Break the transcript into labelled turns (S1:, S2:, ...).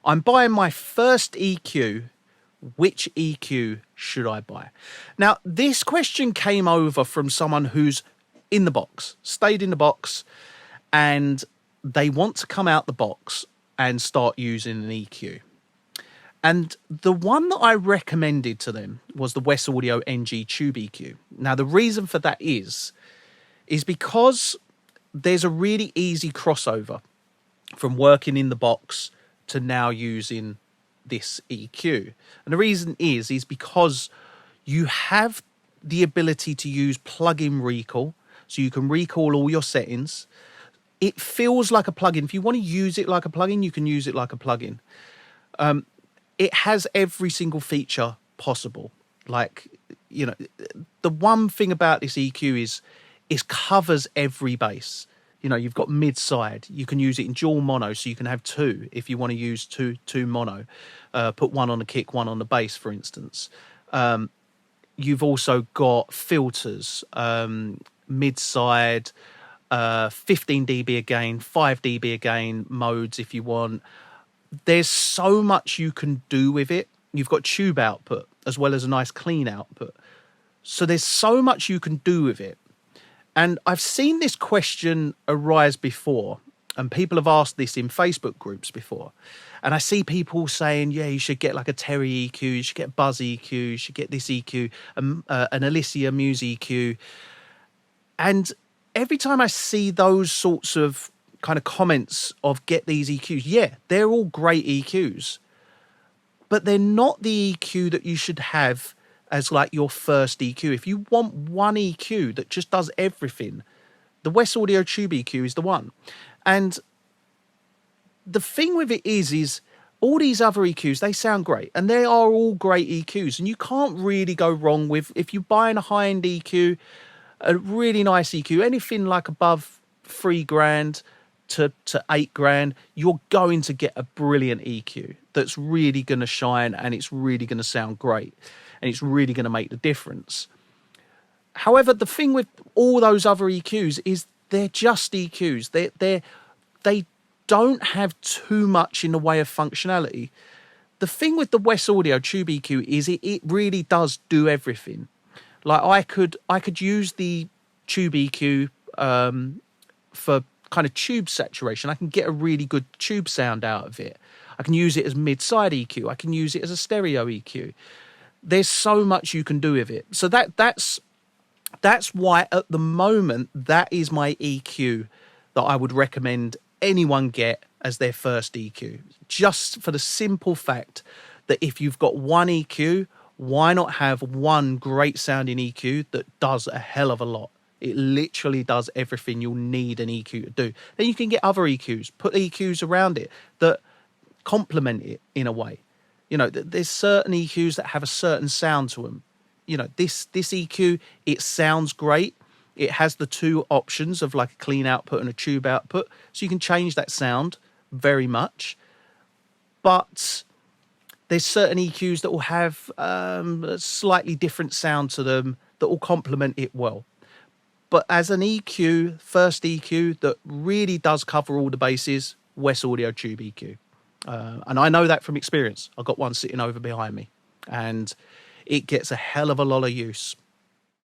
S1: I'm buying my first EQ. Which EQ should I buy? Now, this question came over from someone who's in the box, stayed in the box, and they want to come out the box and start using an EQ. And the one that I recommended to them was the West Audio NG Tube EQ. Now, the reason for that is because there's a really easy crossover from working in the box to now using this EQ. And the reason is because you have the ability to use plug-in recall, so you can recall all your settings. It feels like a plugin. If you want to use it like a plugin, you can use it like a plugin. It has every single feature possible. Like, you know, the one thing about this EQ is it covers every bass. You know, you've got mid-side. You can use it in dual mono, so you can have two if you want to use two mono. Put one on the kick, one on the bass, for instance. You've also got filters, mid-side, 15 dB again, 5 dB again modes if you want. There's so much you can do with it. You've got tube output as well as a nice clean output. So there's so much you can do with it. And I've seen this question arise before, and people have asked this in Facebook groups before. And I see people saying, yeah, you should get like a Terry EQ, you should get Buzz EQ, you should get this EQ, an Alicia Muse EQ. And every time I see those sorts of kind of comments of get these EQs, yeah, they're all great EQs, but they're not the EQ that you should have as like your first EQ. If you want one EQ that just does everything, the West Audio Tube EQ is the one. And the thing with it is all these other EQs, they sound great, and they are all great EQs, and you can't really go wrong with, if you're buying a high-end EQ, a really nice EQ, anything like above $3,000 to $8,000, you're going to get a brilliant EQ that's really going to shine, and it's really going to sound great, and it's really going to make the difference. However, the thing with all those other EQs is they're just EQs. They don't have too much in the way of functionality. The thing with the West Audio Tube EQ is it really does do everything. Like I could use the Tube EQ for kind of tube saturation. I can get a really good tube sound out of it. I can use it as mid-side EQ. I can use it as a stereo EQ. There's so much you can do with it. So that's why at the moment that is my EQ that I would recommend anyone get as their first EQ. Just for the simple fact that if you've got one EQ, why not have one great sounding EQ that does a hell of a lot? It literally does everything you'll need an EQ to do. Then you can get other EQs, put EQs around it that complement it in a way. You know, there's certain EQs that have a certain sound to them. You know, this EQ, it sounds great. It has the two options of like a clean output and a tube output. So you can change that sound very much. But there's certain EQs that will have a slightly different sound to them that will complement it well. But as an EQ, first EQ that really does cover all the bases, West Audio Tube EQ. And I know that from experience. I've got one sitting over behind me, and it gets a hell of a lot of use.